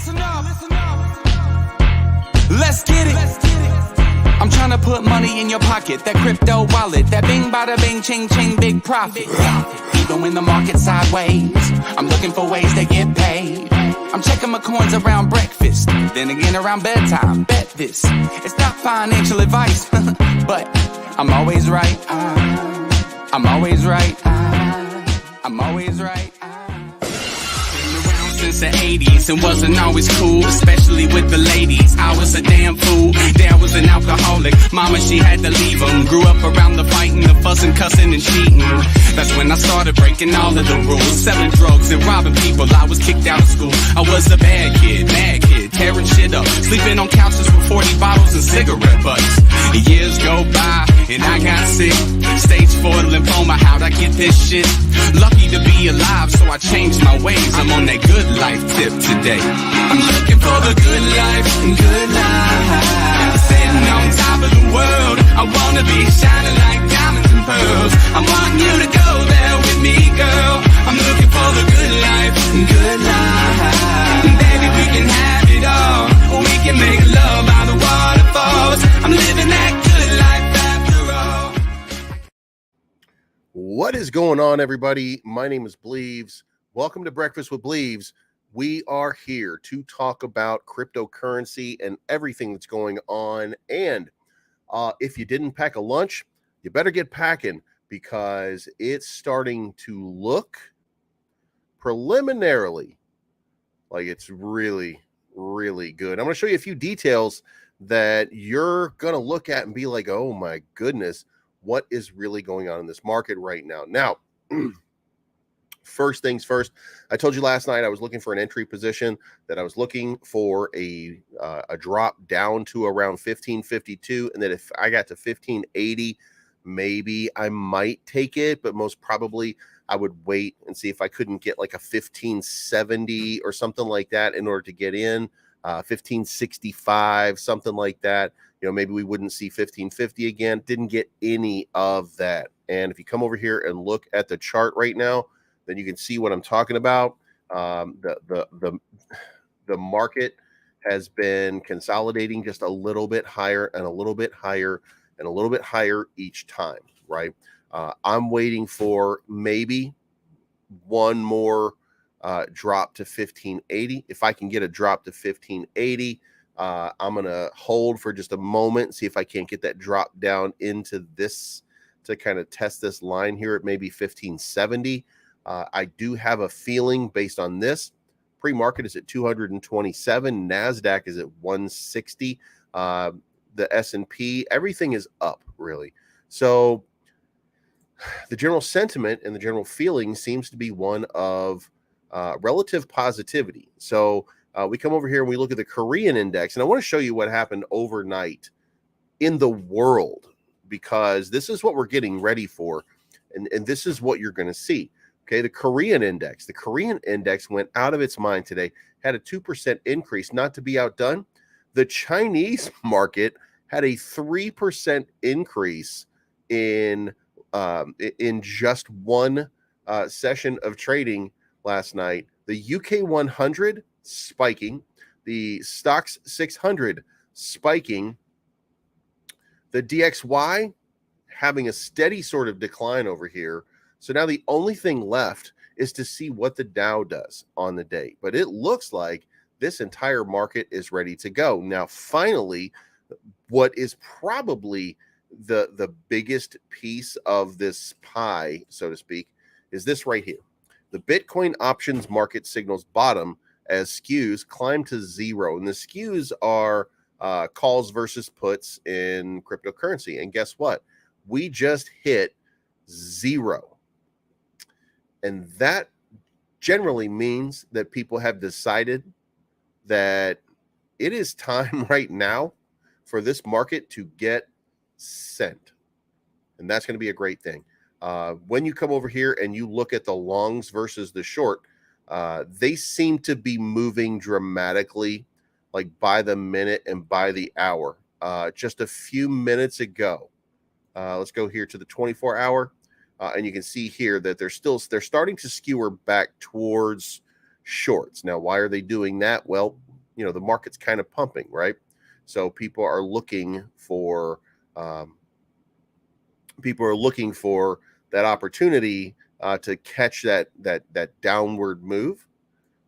listen up. Let's get it. I'm trying to put money in your pocket, that crypto wallet, that bing bada bing ching ching big profit. Even when the market's sideways, I'm looking for ways to get paid. I'm checking my coins around breakfast, then again around bedtime. Bet this, it's not financial advice, but I'm always right. I'm always right. I'm always right. Since the 80s and wasn't always cool, especially with the ladies. I was a damn fool. Dad was an alcoholic. Mama, she had to leave him. Grew up around the fighting, the fussing, cussing, and cheating. That's when I started breaking all of the rules. Selling drugs and robbing people. I was kicked out of school. I was a bad kid, tearing shit up. Sleeping on couches with 40 bottles and cigarette butts. Years go by and I got sick. Stage 4 lymphoma, how'd I get this shit? Lucky to be alive, so I changed my ways. I'm on that good life tip today. I'm looking for the good life, good life. Sitting on top of the world, I wanna be shining like diamonds and pearls. I want you to go there with me, girl. I'm looking for the good life, good life. Baby, we can have it all. We can make love by the waterfalls. I'm living that good life after all. What is going on, everybody? My name is Bleaves. Welcome to Breakfast with Bleaves. We are here to talk about cryptocurrency and everything that's going on. And if you didn't pack a lunch, you better get packing because it's starting to look preliminarily like it's really, really good. I'm going to show you a few details that you're going to look at and be like, oh my goodness, what is really going on in this market right now? Now, first things first, I told you last night I was looking for an entry position, that I was looking for a drop down to around 1552, and that if I got to 1580, maybe I might take it, but most probably I would wait and see if I couldn't get like a 1570 or something like that in order to get in, 1565, something like that. You know, maybe we wouldn't see 1550 again. Didn't get any of that. And if you come over here and look at the chart right now, then you can see what I'm talking about. The market has been consolidating just a little bit higher and a little bit higher and a little bit higher each time, right? I'm waiting for maybe one more drop to 1580. If I can get a drop to 1580, I'm going to hold for just a moment, see if I can't get that drop down into this to kind of test this line here at maybe 1570. I do have a feeling based on this. Pre-market is at 227. NASDAQ is at 160. The S&P, everything is up, really. So the general sentiment and the general feeling seems to be one of relative positivity. So we come over here and we look at the Korean index, and I want to show you what happened overnight in the world, because this is what we're getting ready for, and this is what you're going to see. Okay, the Korean index went out of its mind today, had a 2% increase. Not to be outdone, the Chinese market had a 3% increase in just one session of trading last night. The UK 100 spiking, the Stoxx 600 spiking, the DXY having a steady sort of decline over here. So now the only thing left is to see what the Dow does on the day. But it looks like this entire market is ready to go. Now, finally, what is probably the biggest piece of this pie, so to speak, is this right here. The Bitcoin options market signals bottom as skews climb to zero. And the skews are calls versus puts in cryptocurrency. And guess what? We just hit zero. And that generally means that people have decided that it is time right now for this market to get sent. And that's going to be a great thing. When you come over here and you look at the longs versus the short, they seem to be moving dramatically, like by the minute and by the hour. Just a few minutes ago, let's go here to the 24-hour. And you can see here that they're starting to skewer back towards shorts. Now, why are they doing that? Well, the market's kind of pumping, right? So people are looking for that opportunity to catch that downward move.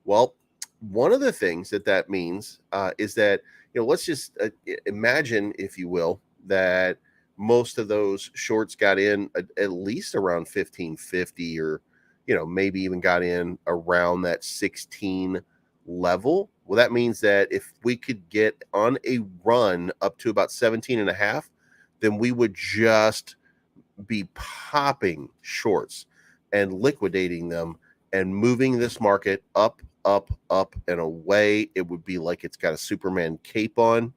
Well, one of the things that means is that, let's just imagine, if you will, that most of those shorts got in at least around 1550, or maybe even got in around that 16 level. Well, that means that if we could get on a run up to about 17 and a half, then we would just be popping shorts and liquidating them and moving this market up, up, up and away. It would be like it's got a Superman cape on.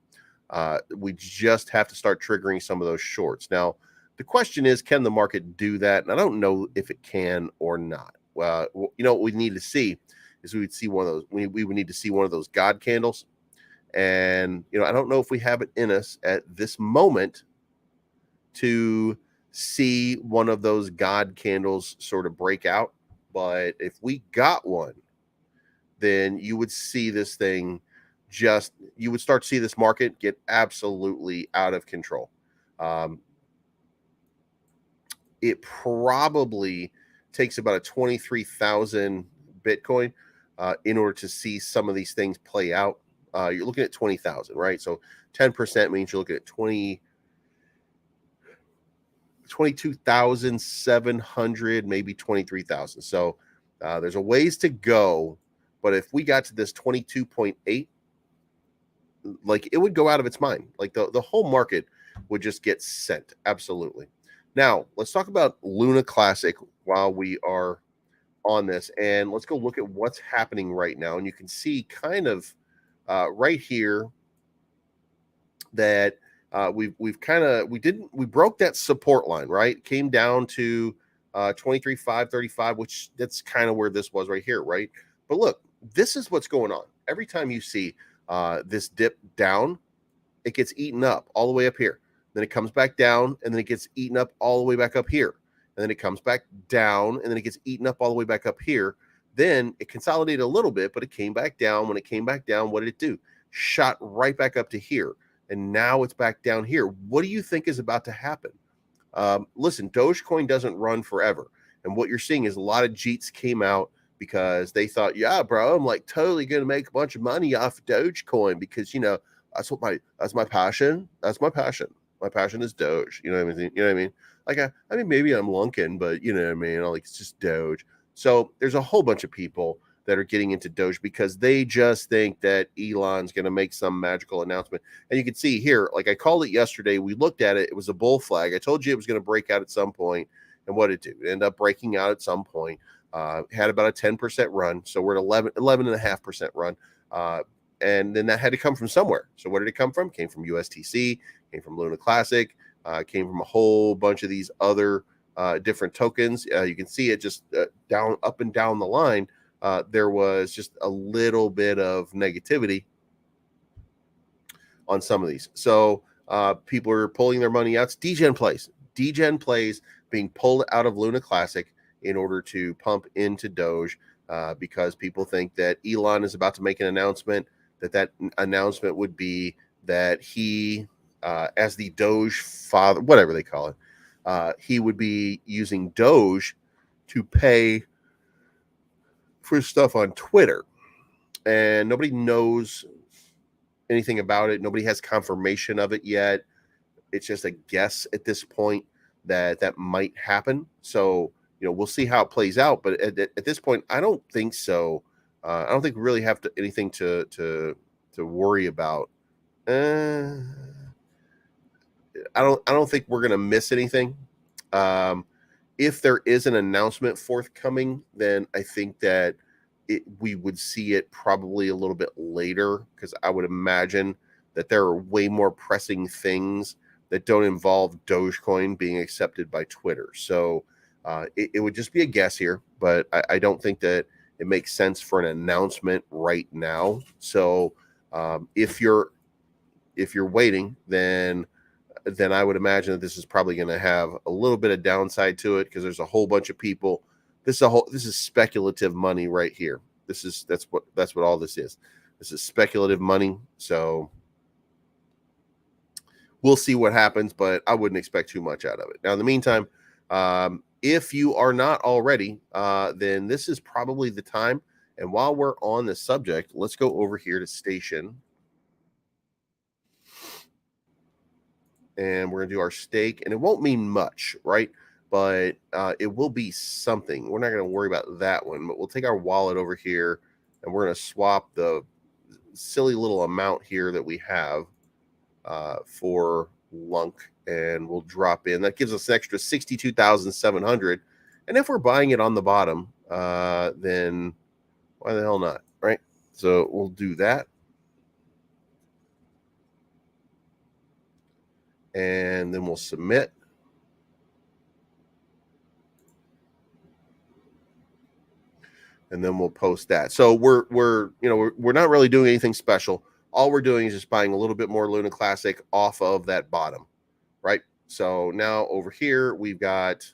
We just have to start triggering some of those shorts. Now, the question is, can the market do that? And I don't know if it can or not. Well, what we need to see is we would need to see one of those God candles. And, I don't know if we have it in us at this moment to see one of those God candles sort of break out. But if we got one, then you would see this thing you would start to see this market get absolutely out of control. It probably takes about a 23,000 Bitcoin in order to see some of these things play out. You're looking at 20,000, right? So 10% means you're looking at 22,700, maybe 23,000. So there's a ways to go. But if we got to this 22.8, like, it would go out of its mind. Like the whole market would just get sent. Absolutely. Now, let's talk about Luna Classic while we are on this. And let's go look at what's happening right now. And you can see kind of right here that we broke that support line, right? Came down to 23,535, which that's kind of where this was right here, right? But look, this is what's going on. Every time you see this dip down, it gets eaten up all the way up here. Then it comes back down, and then it gets eaten up all the way back up here. And then it comes back down, and then it gets eaten up all the way back up here. Then it consolidated a little bit, but it came back down. When it came back down, what did it do? Shot right back up to here. And now it's back down here. What do you think is about to happen? Listen, Dogecoin doesn't run forever. And what you're seeing is a lot of Jeets came out because they thought, yeah, bro, I'm like totally going to make a bunch of money off Dogecoin because, that's my passion. That's my passion. My passion is Doge. You know what I mean? You know what I mean? Like, I mean, maybe I'm lunking, but you know what I mean? Like, it's just Doge. So there's a whole bunch of people that are getting into Doge because they just think that Elon's going to make some magical announcement. And you can see here, like I called it yesterday. We looked at it. It was a bull flag. I told you it was going to break out at some point. And what did it do? It ended up breaking out at some point. Had about a 10% run. So we're at 11.5% run. And then that had to come from somewhere. So where did it come from? Came from USTC, came from Luna Classic, came from a whole bunch of these other different tokens. You can see it just up and down the line. There was just a little bit of negativity on some of these. So people are pulling their money out. It's degen plays being pulled out of Luna Classic in order to pump into Doge because people think that Elon is about to make an announcement, that announcement would be that he, as the Doge father, whatever they call it, he would be using Doge to pay for stuff on Twitter. And nobody knows anything about it. Nobody has confirmation of it yet. It's just a guess at this point that might happen. So, we'll see how it plays out. But at this point, I don't think so. I don't think we really have anything to worry about. I don't think we're gonna miss anything. If there is an announcement forthcoming, then I think that we would see it probably a little bit later, because I would imagine that there are way more pressing things that don't involve Dogecoin being accepted by Twitter. So it would just be a guess here, but I don't think that it makes sense for an announcement right now. So if you're waiting, then I would imagine that this is probably going to have a little bit of downside to it, because there's a whole bunch of people. This is speculative money right here. That's what all this is. This is speculative money, so we'll see what happens, but I wouldn't expect too much out of it. Now, in the meantime, if you are not already, then this is probably the time. And while we're on the subject, let's go over here to Station. And we're going to do our stake. And it won't mean much, right? But it will be something. We're not going to worry about that one. But we'll take our wallet over here, and we're going to swap the silly little amount here that we have for Lunk, and we'll drop in. That gives us an extra 62,700. And if we're buying it on the bottom, then why the hell not, right? So we'll do that. And then we'll submit. And then we'll post that. So we're not really doing anything special. All we're doing is just buying a little bit more Luna Classic off of that bottom, right? So now over here we've got,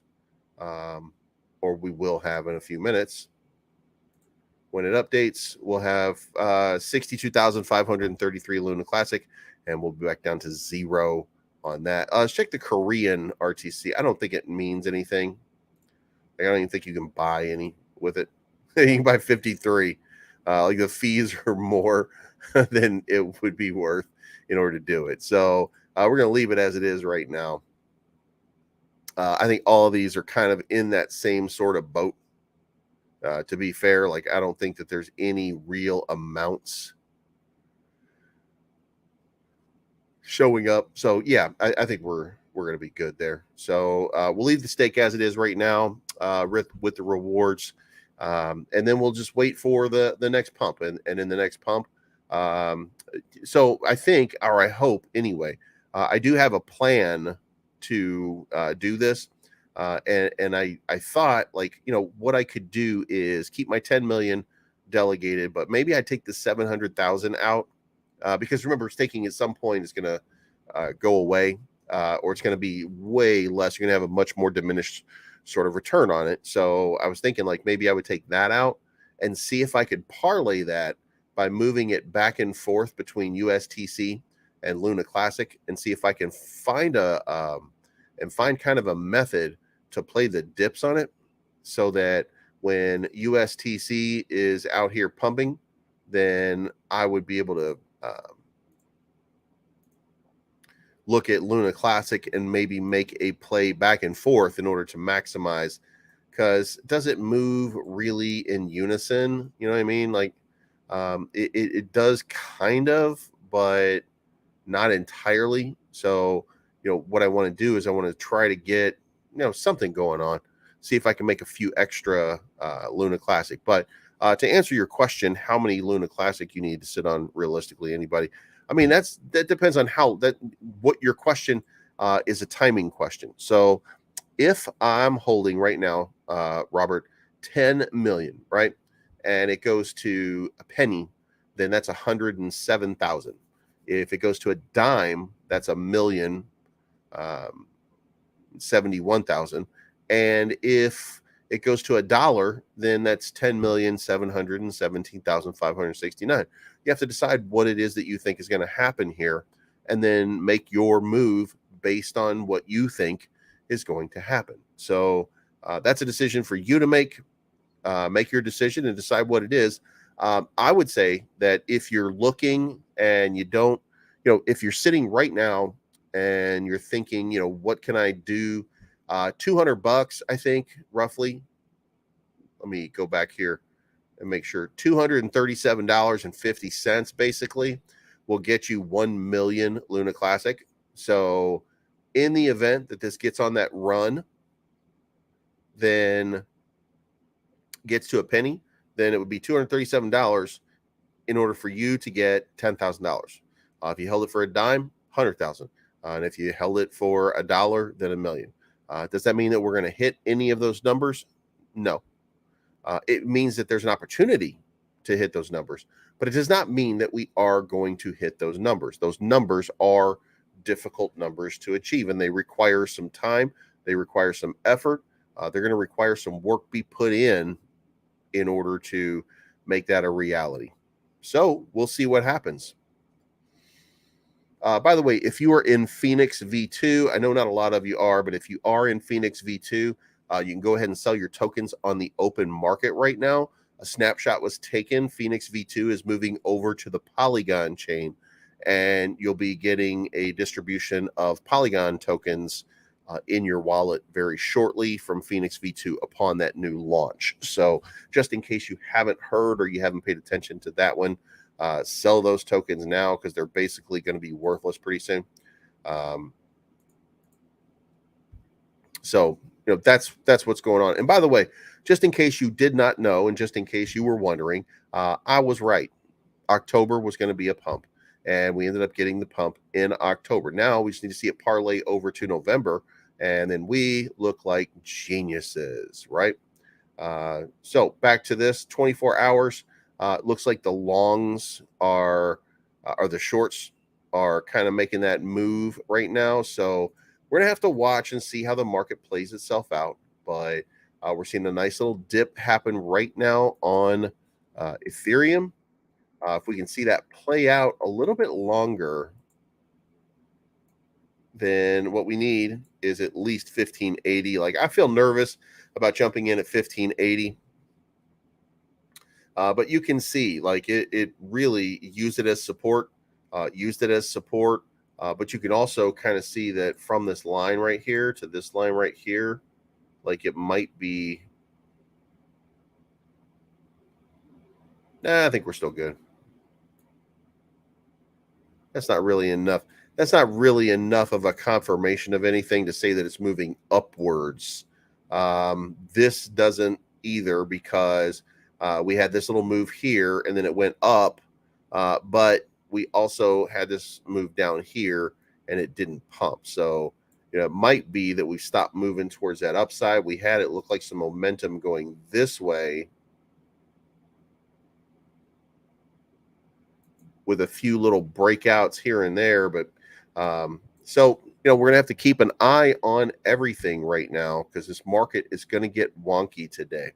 or we will have in a few minutes, when it updates, we'll have 62,533 Luna Classic, and we'll be back down to 0 on that. Let's check the Korean RTC. I don't think it means anything. I don't even think you can buy any with it. You can buy 53. Like the fees are more than it would be worth in order to do it. So we're going to leave it as it is right now. I think all of these are kind of in that same sort of boat. To be fair, like I don't think that there's any real amounts showing up. So yeah, I think we're going to be good there. So we'll leave the stake as it is right now with the rewards. And then we'll just wait for the next pump. And in the next pump, so I think, or I hope anyway, I do have a plan to do this. And I thought, like, what I could do is keep my 10 million delegated, but maybe I take the 700,000 out because remember, staking at some point is going to go away or it's going to be way less. You're going to have a much more diminished sort of return on it. So I was thinking like maybe I would take that out and see if I could parlay that by moving it back and forth between USTC and Luna Classic and see if I can find find kind of a method to play the dips on it so that when USTC is out here pumping, then I would be able to look at Luna Classic and maybe make a play back and forth in order to maximize, because does it move really in unison? You know what I mean? Like it does kind of, but not entirely. So, what I want to do is I want to try to get, something going on, see if I can make a few extra Luna Classic. But to answer your question, how many Luna Classic you need to sit on realistically, anybody? I mean, that depends on what your question is a timing question. So if I'm holding right now, Robert, 10 million, right? And it goes to a penny, then that's 107,000. If it goes to a dime, that's 1,071,000. And if it goes to $1, then that's 10,717,569. You have to decide what it is that you think is going to happen here, and then make your move based on what you think is going to happen. So that's a decision for you to make. Make your decision and decide what it is. I would say that if you're looking and you don't, if you're sitting right now and you're thinking, what can I do? $200, I think, roughly. Let me go back here and make sure. $237.50 basically will get you 1 million Luna Classic. So in the event that this gets on that run, then gets to a penny, then it would be $237 in order for you to get $10,000. If you held it for a dime, 100,000. And if you held it for $1, then 1 million. Does that mean that we're going to hit any of those numbers? No. It means that there's an opportunity to hit those numbers, but it does not mean that we are going to hit those numbers. Those numbers are difficult numbers to achieve, and they require some time. They require some effort. They're going to require some work be put in order to make that a reality. So we'll see what happens. By the way, if you are in Phoenix V2, I know not a lot of you are, but if you are in Phoenix V2, you can go ahead and sell your tokens on the open market right now. A snapshot was taken. Phoenix V2 is moving over to the Polygon chain, and you'll be getting a distribution of Polygon tokens in your wallet very shortly from Phoenix V2 upon that new launch. So just in case you haven't heard or you haven't paid attention to that one, sell those tokens now because they're basically going to be worthless pretty soon. So that's what's going on. And by the way, just in case you did not know, and just in case you were wondering, I was right. October was going to be a pump, and we ended up getting the pump in October. Now we just need to see it parlay over to November, and then we look like geniuses, right? So back to this 24 hours. Looks like the longs are the shorts are kind of making that move right now. So we're gonna have to watch and see how the market plays itself out. But we're seeing a nice little dip happen right now on Ethereum. If we can see that play out a little bit longer, then what we need is at least 1580. Like, I feel nervous about jumping in at 1580. But you can see, like, it really used it as support, but you can also kind of see that from this line right here to this line right here, like it might be, I think we're still good. That's not really enough. That's not really enough of a confirmation of anything to say that it's moving upwards. This doesn't either, because we had this little move here and then it went up, but we also had this move down here and it didn't pump. So it might be that we stopped moving towards that upside. We had it look like some momentum going this way with a few little breakouts here and there, but so we're gonna have to keep an eye on everything right now, because this market is going to get wonky today.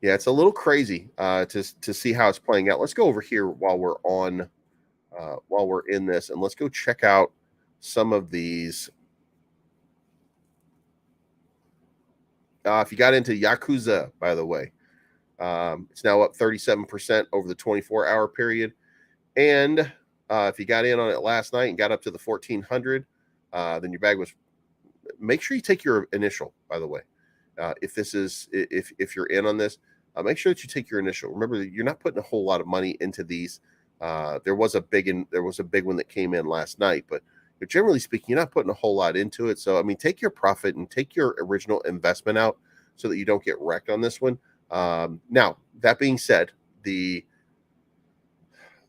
Yeah, it's a little crazy to see how it's playing out. Let's go over here while we're in this, and let's go check out some of these. If you got into Yakuza, by the way, it's now up 37% over the 24-hour period. And if you got in on it last night and got up to the 1400, then your bag was. Make sure you take your initial, by the way. If you're in on this, make sure that you take your initial. Remember, you're not putting a whole lot of money into these. There was a big one that came in last night, but generally speaking, you're not putting a whole lot into it. So, I mean, take your profit and take your original investment out so that you don't get wrecked on this one. Now, that being said, the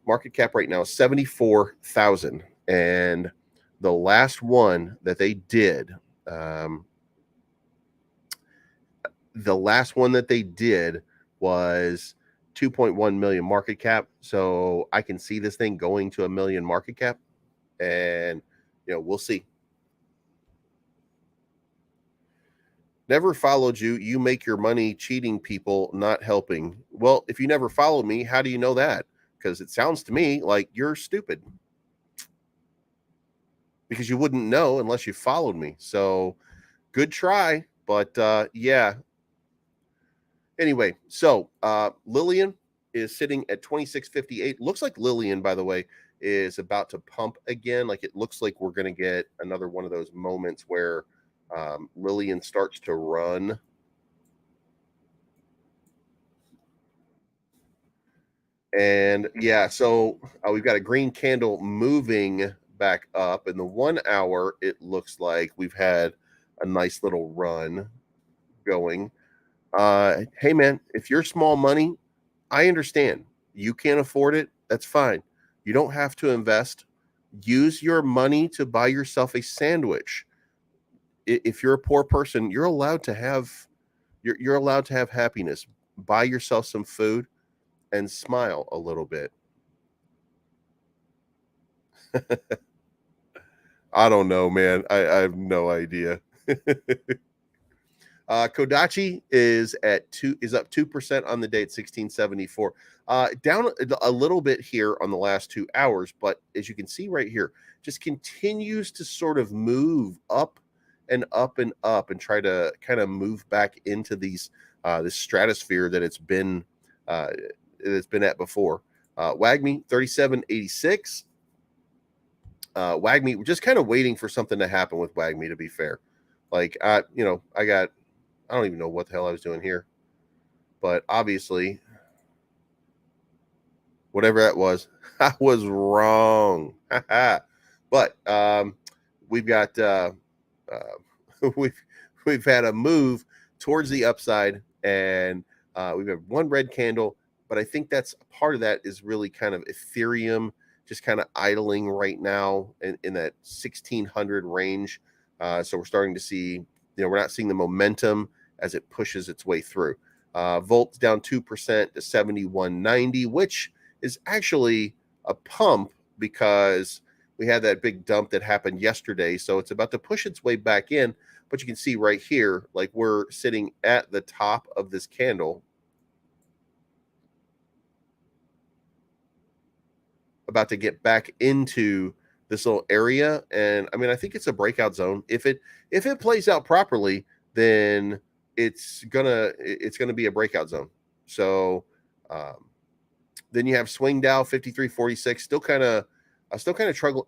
market cap right now is 74,000, and the last one that they did, was 2.1 million market cap. So I can see this thing going to 1 million market cap, and we'll see. Never followed you. You make your money cheating people, not helping. Well, if you never followed me, how do you know that? Because it sounds to me like you're stupid, because you wouldn't know unless you followed me. So good try, but yeah. Anyway, so Lillian is sitting at 2658. Looks like Lillian, by the way, is about to pump again. Like, it looks like we're going to get another one of those moments where Lillian starts to run. And yeah, so we've got a green candle moving back up. In the 1 hour, it looks like we've had a nice little run going. Hey man, if you're small money, I understand. You can't afford it. That's fine. You don't have to invest. Use your money to buy yourself a sandwich. If you're a poor person, you're allowed to have happiness. Buy yourself some food and smile a little bit. I don't know, man. I have no idea. Kodachi is up 2% on the day at 1674. Down a little bit here on the last 2 hours, but as you can see right here, just continues to sort of move up and up and up and try to kind of move back into this stratosphere that it's been at before. WAGMI 3786. WAGMI, we're just kind of waiting for something to happen with WAGMI, to be fair. Like, I don't even know what the hell I was doing here, but obviously, whatever that was, I was wrong. But we've got we've had a move towards the upside, and we've had one red candle, but I think that's part of that is really kind of Ethereum just kind of idling right now in that 1600 range. So we're starting to see, we're not seeing the momentum as it pushes its way through. Volt's down 2% to 71.90, which is actually a pump because we had that big dump that happened yesterday. So it's about to push its way back in. But you can see right here, like we're sitting at the top of this candle, about to get back into this little area. And I mean, I think it's a breakout zone. If it plays out properly, then it's gonna be a breakout zone. So then you have swing Dow 53.46, still kind of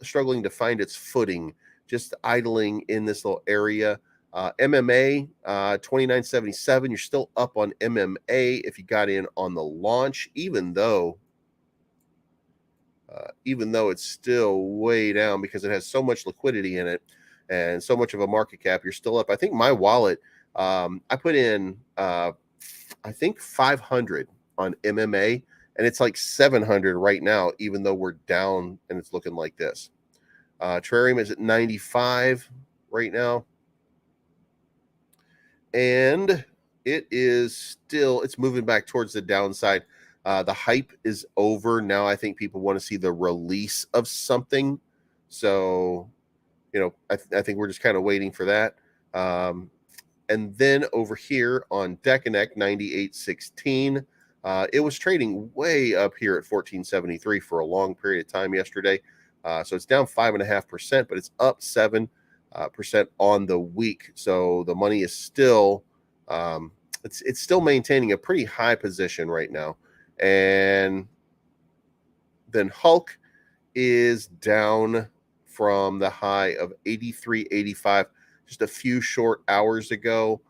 struggling to find its footing, just idling in this little area. MMA 29.77. You're still up on MMA if you got in on the launch, even though it's still way down because it has so much liquidity in it and so much of a market cap. You're still up. I think my wallet, I put in I think 500 on MMA, and it's like 700 right now, even though we're down and it's looking like this. Terrarium is at 95 right now, and it's moving back towards the downside. The hype is over now. I think people want to see the release of something. So, I think we're just kind of waiting for that. And then over here on Deconnect 98.16, it was trading way up here at 14.73 for a long period of time yesterday. So it's down 5.5%, but it's up 7% on the week. So the money is still, it's still maintaining a pretty high position right now. And then Hulk is down from the high of 83.85 just a few short hours ago.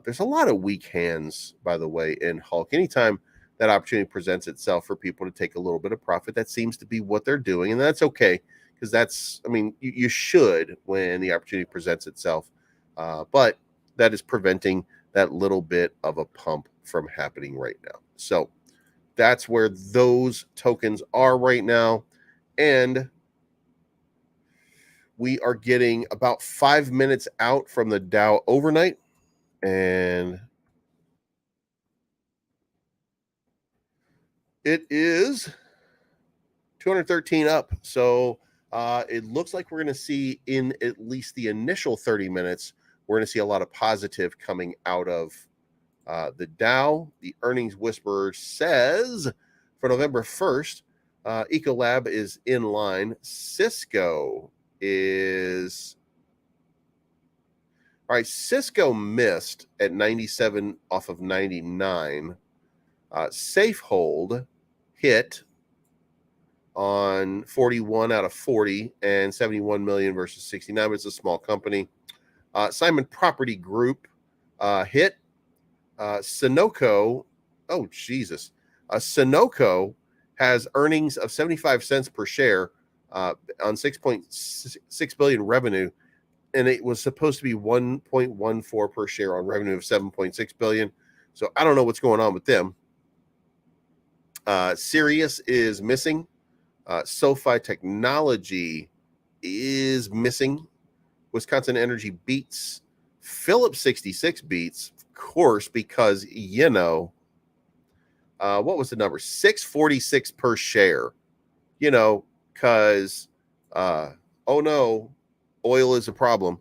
There's a lot of weak hands, by the way, in Hulk. Anytime that opportunity presents itself for people to take a little bit of profit, that seems to be what they're doing. And that's okay, because you should when the opportunity presents itself. But that is preventing that little bit of a pump from happening right now. So that's where those tokens are right now. And we are getting about 5 minutes out from the Dow overnight. And it is 213 up. So it looks like we're going to see, in at least the initial 30 minutes, we're going to see a lot of positive coming out of the Dow. The earnings whisperer says for November 1st, Ecolab is in line. Cisco is... All right, Cisco missed at 97 off of 99. Safehold hit on 41 out of 40 and 71 million versus 69. But it's a small company. Simon Property Group hit. Sunoco, oh Jesus, Sunoco has earnings of 75 cents per share on 6.6 billion revenue, and it was supposed to be 1.14 per share on revenue of 7.6 billion. So I don't know what's going on with them. Sirius is missing. SoFi Technology is missing. Wisconsin Energy beats. Phillips 66 beats, of course, because what was the number? 646 per share. Because oh no, oil is a problem.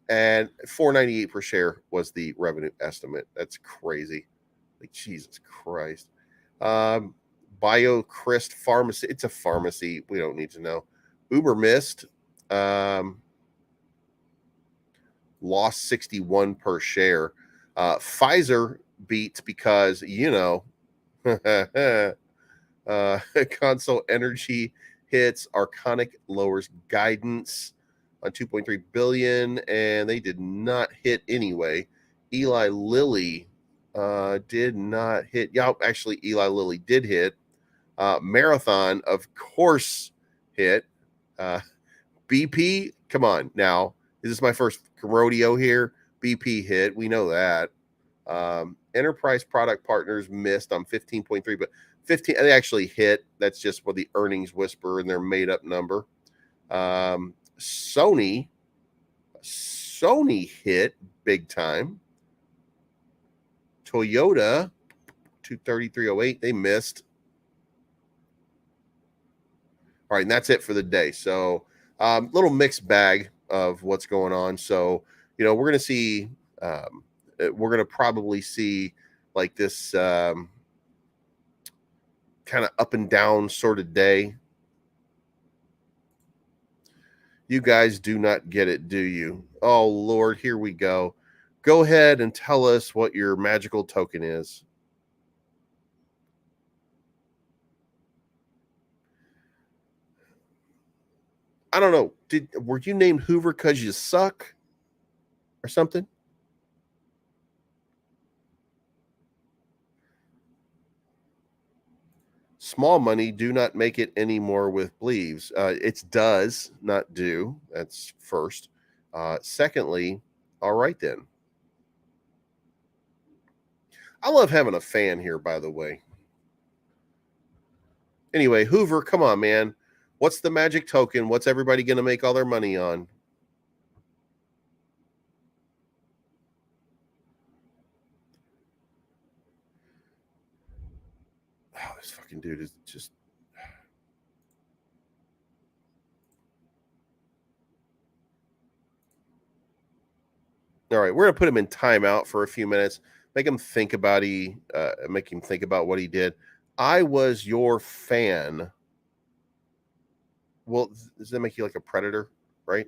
And 498 per share was the revenue estimate. That's crazy. Like, Jesus Christ. BioChrist Pharmacy. It's a pharmacy. We don't need to know. Uber missed. Lost 61 per share. Pfizer beat because, Console Energy hits. Arconic lowers guidance on 2.3 billion, and they did not hit anyway. Eli Lilly did not hit. Yeah, actually, Eli Lilly did hit. Marathon, of course, hit. BP, come on now. Is this my first rodeo here? BP hit. We know that. Enterprise Product Partners missed on 15.3, but 15 they actually hit. That's just what the earnings whisper and their made up number. Sony hit big time. Toyota 233.08, they missed. All right, and that's it for the day. So little mixed bag of what's going on. So we're going to see we're going to probably see like this kind of up and down sort of day. You guys do not get it, do you? Oh, Lord, here we go. Go ahead and tell us what your magical token is. I don't know. Were you named Hoover because you suck or something? Small money, do not make it anymore with believes. It's does, not do. That's first. Secondly, all right then. I love having a fan here, by the way. Anyway, Hoover, come on, man. What's the magic token? What's everybody going to make all their money on? Oh, this fucking dude is just... All right, we're going to put him in timeout for a few minutes. Make him think about what he did. I was your fan. Well, does that make you like a predator, right?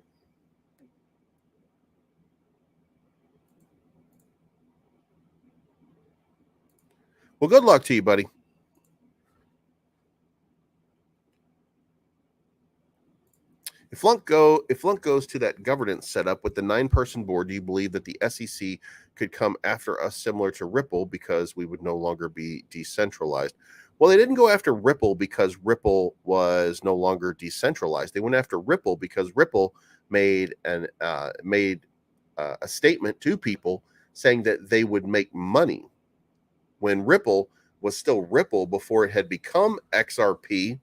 Well, good luck to you, buddy. If Flunk goes to that governance setup with the 9-person board, do you believe that the SEC could come after us similar to Ripple because we would no longer be decentralized? Well, they didn't go after Ripple because Ripple was no longer decentralized. They went after Ripple because Ripple made a statement to people saying that they would make money when Ripple was still Ripple before it had become XRP.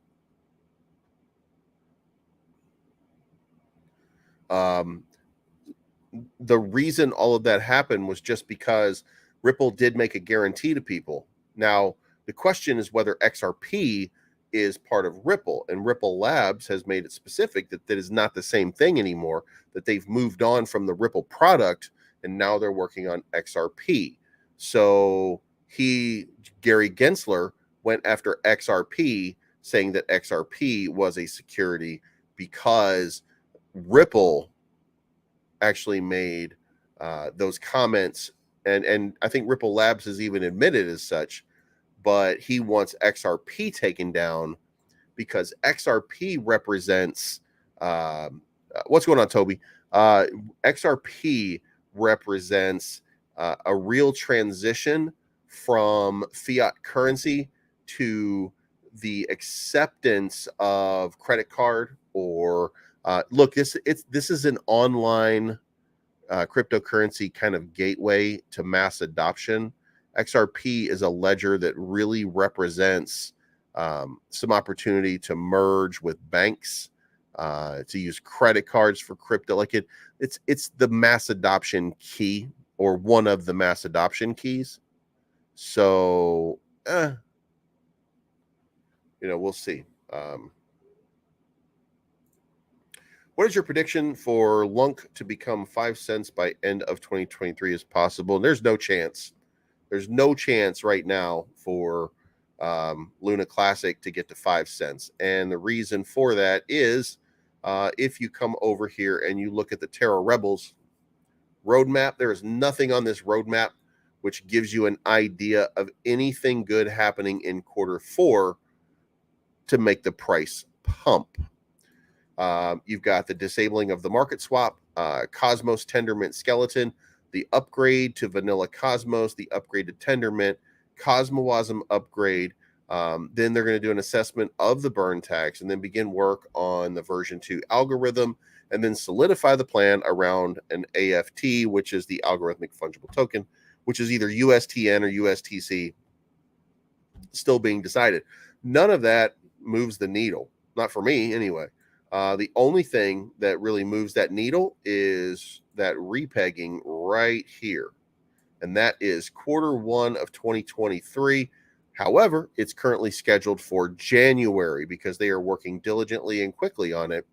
The reason all of that happened was just because Ripple did make a guarantee to people. Now, the question is whether XRP is part of Ripple, and Ripple Labs has made it specific that that is not the same thing anymore, that they've moved on from the Ripple product, and now they're working on XRP. So Gary Gensler, went after XRP, saying that XRP was a security because Ripple actually made those comments, and I think Ripple Labs has even admitted as such, but he wants XRP taken down because XRP represents what's going on, Toby? XRP represents a real transition from fiat currency to the acceptance of credit card or look, this is an online cryptocurrency kind of gateway to mass adoption. XRP is a ledger that really represents some opportunity to merge with banks, to use credit cards for crypto. Like it's the mass adoption key, or one of the mass adoption keys. So, we'll see. What is your prediction for Lunk to become 5 cents by end of 2023 is possible? And there's no chance. There's no chance right now for Luna Classic to get to 5 cents. And the reason for that is if you come over here and you look at the Terra Rebels roadmap, there is nothing on this roadmap which gives you an idea of anything good happening in Q4 to make the price pump. You've got the disabling of the market swap, Cosmos Tendermint Skeleton, the upgrade to Vanilla Cosmos, the upgrade to Tendermint, Cosmowasm upgrade. Then they're going to do an assessment of the burn tax and then begin work on the version 2 algorithm and then solidify the plan around an AFT, which is the algorithmic fungible token, which is either USTN or USTC, still being decided. None of that moves the needle, not for me anyway. The only thing that really moves that needle is that repegging right here. And that is Q1 of 2023. However, it's currently scheduled for January because they are working diligently and quickly on it.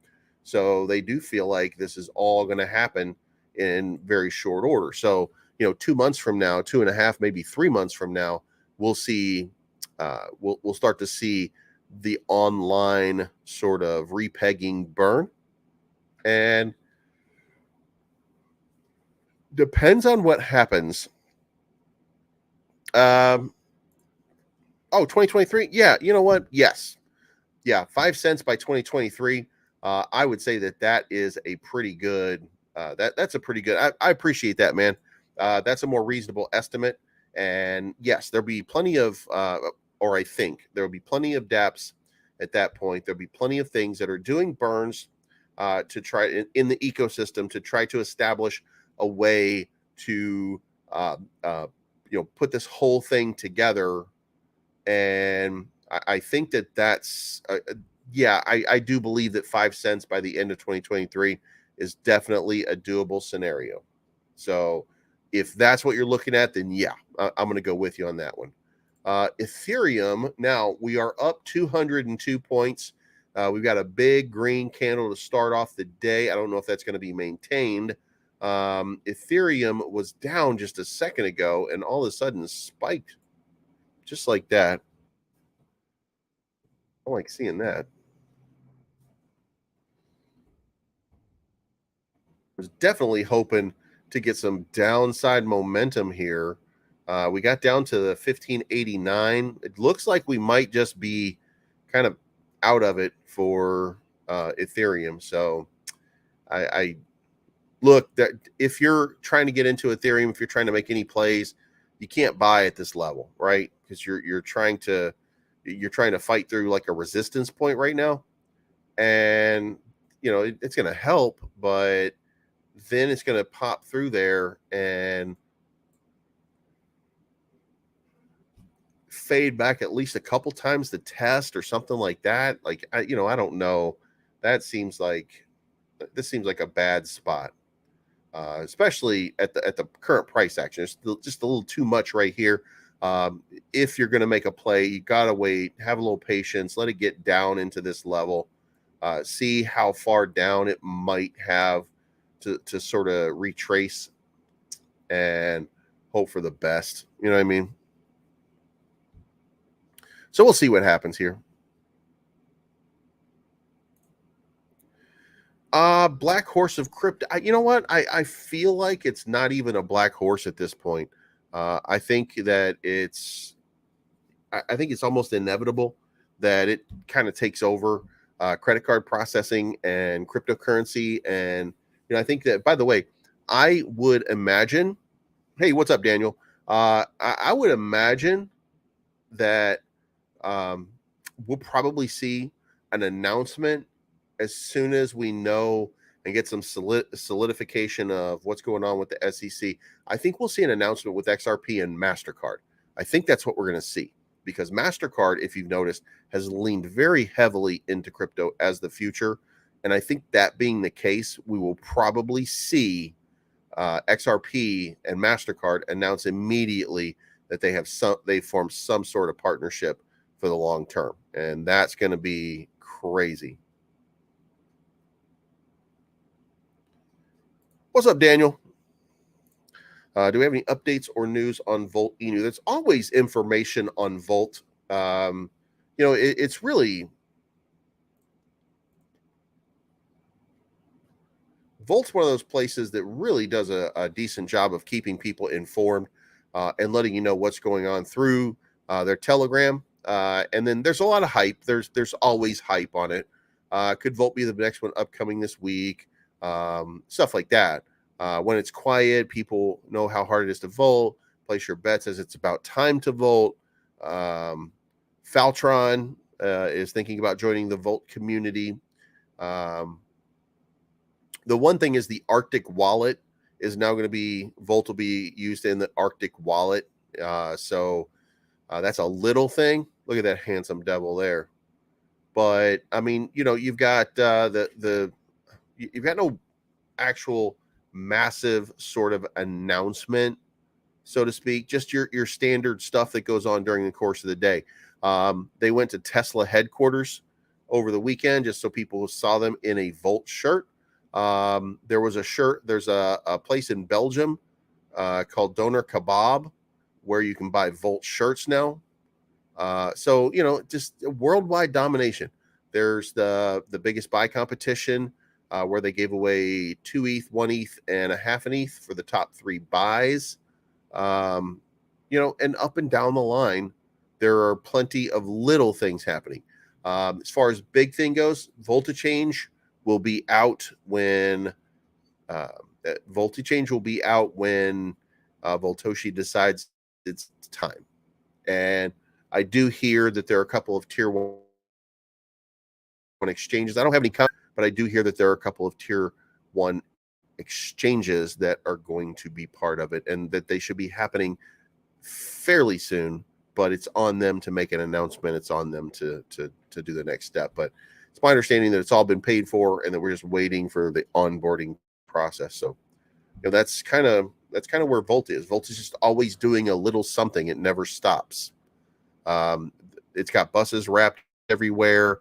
So they do feel like this is all going to happen in very short order. So, 2 months from now, 2.5, maybe 3 months from now, we'll see, we'll start to see the online sort of repegging burn. And depends on what happens. 2023. Yeah. You know what? Yes. Yeah. 5 cents by 2023. I would say that is a pretty good, that's a pretty good, I appreciate that, man. That's a more reasonable estimate. And yes, there'll be plenty of, or I think there'll be plenty of dApps at that point. There'll be plenty of things that are doing burns to try in the ecosystem to try to establish a way to, put this whole thing together. And I think that's, I do believe that 5 cents by the end of 2023 is definitely a doable scenario. So if that's what you're looking at, then yeah, I'm going to go with you on that one. Ethereum, now we are up 202 points. We've got a big green candle to start off the day. I don't know if that's going to be maintained. Ethereum was down just a second ago and all of a sudden spiked just like that. I like seeing that. Was definitely hoping to get some downside momentum here. We got down to the 1589. It looks like we might just be kind of out of it for Ethereum. So I look, that if you're trying to get into Ethereum, if you're trying to make any plays, you can't buy at this level, right? Because you're trying to fight through like a resistance point right now, and it's going to help, but then it's going to pop through there and fade back at least a couple times the test or something like that. Like I don't know. This seems like a bad spot, especially at the current price action. It's just a little too much right here. If you're going to make a play, you got to wait, have a little patience, let it get down into this level, see how far down it might have to sort of retrace and hope for the best. You know what I mean? So we'll see what happens here. Black horse of crypto. You know what? I feel like it's not even a black horse at this point. I think that I think it's almost inevitable that it kind of takes over credit card processing and cryptocurrency. And I think that, by the way, I would imagine. Hey, what's up, Daniel? I would imagine that we'll probably see an announcement as soon as we know and get some solidification of what's going on with the SEC. I think we'll see an announcement with XRP and MasterCard. I think that's what we're going to see, because MasterCard, if you've noticed, has leaned very heavily into crypto as the future. And I think that being the case, we will probably see XRP and MasterCard announce immediately that they formed some sort of partnership for the long term. And that's going to be crazy. What's up, Daniel? Do we have any updates or news on Volt Inu? There's always information on Volt. It's really Volt's one of those places that really does a decent job of keeping people informed and letting you know what's going on through their Telegram. And then there's a lot of hype. There's always hype on it. Could Volt be the next one upcoming this week? Stuff like that. When it's quiet, people know how hard it is to vote. Place your bets as it's about time to vote. Faltron is thinking about joining the Volt community. The one thing is the Arctic wallet is now going to be, Volt will be used in the Arctic wallet. So that's a little thing. Look at that handsome devil there. But I mean, you've got you've got no actual massive sort of announcement, so to speak, just your standard stuff that goes on during the course of the day. They went to Tesla headquarters over the weekend just so people saw them in a Volt shirt. There's a place in Belgium called Doner Kebab where you can buy Volt shirts now. So just worldwide domination. There's the biggest buy competition where they gave away 2 ETH, 1 ETH, and a half an ETH for the top 3 buys. And up and down the line, there are plenty of little things happening. As far as big thing goes, VoltaChange will be out when Voltoshi decides it's time. And I do hear that there are a couple of tier 1 exchanges. I don't have any comments, but I do hear that there are a couple of tier 1 exchanges that are going to be part of it and that they should be happening fairly soon, but it's on them to make an announcement. It's on them to do the next step. But it's my understanding that it's all been paid for and that we're just waiting for the onboarding process. So, that's kind of where Volt is. Volt is just always doing a little something. It never stops. It's got buses wrapped everywhere.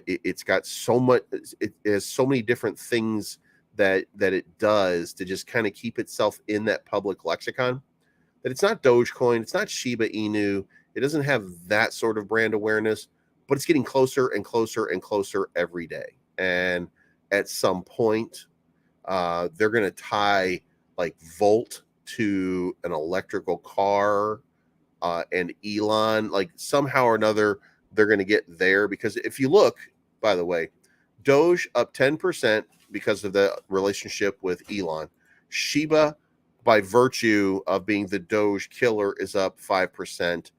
It's got so much. It has so many different things that it does to just kind of keep itself in that public lexicon. That it's not Dogecoin. It's not Shiba Inu. It doesn't have that sort of brand awareness. But it's getting closer and closer and closer every day. And at some point, they're going to tie like Volt to an electrical car and Elon. Like somehow or another, they're going to get there. Because if you look, by the way, Doge up 10% because of the relationship with Elon. Shiba, by virtue of being the Doge killer, is up 5%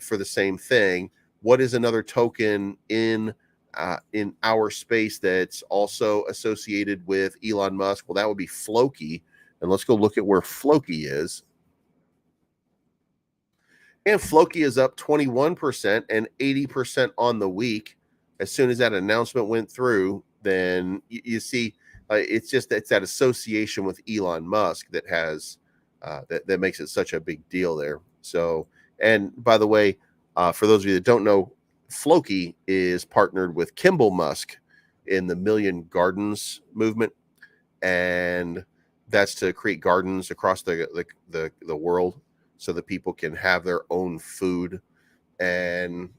for the same thing. What is another token in our space that's also associated with Elon Musk? Well, that would be Floki. And let's go look at where Floki is. And Floki is up 21% and 80% on the week. As soon as that announcement went through, then you see it's that association with Elon Musk that has that makes it such a big deal there. So, and by the way, for those of you that don't know, Floki is partnered with Kimball Musk in the Million Gardens movement, and that's to create gardens across the world so that people can have their own food. And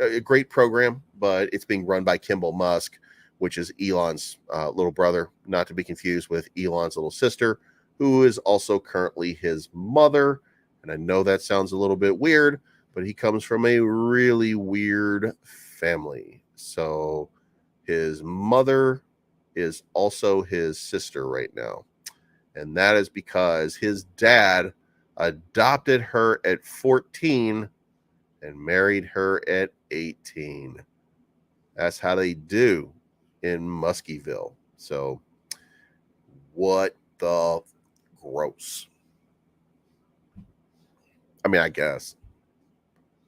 a great program, but it's being run by Kimball Musk, which is Elon's little brother, not to be confused with Elon's little sister, who is also currently his mother. And I know that sounds a little bit weird, but he comes from a really weird family. So his mother is also his sister right now. And that is because his dad adopted her at 14 and married her at 18. That's how they do in Muskieville. So what the gross. I mean, I guess.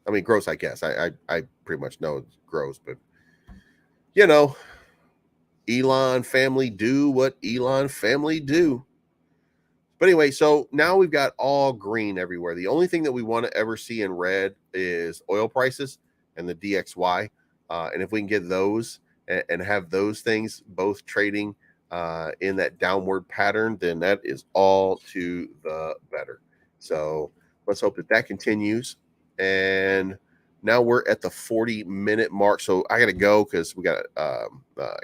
I mean, gross, I guess. I pretty much know it's gross, but Elon family do what Elon family do. But anyway, so now we've got all green everywhere. The only thing that we want to ever see in red is oil prices and the DXY. And if we can get those and have those things both trading in that downward pattern, then that is all to the better. So let's hope that that continues. And now we're at the 40-minute mark. So I got to go because we got I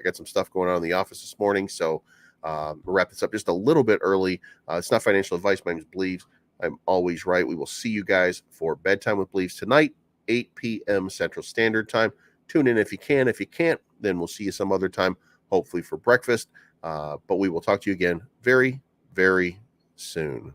got some stuff going on in the office this morning. So we'll wrap this up just a little bit early. It's not financial advice. My name is Bleaves. I'm always right. We will see you guys for Bedtime with Bleaves tonight, 8 p.m. Central Standard Time. Tune in if you can. If you can't, then we'll see you some other time, hopefully for breakfast. But we will talk to you again very, very soon.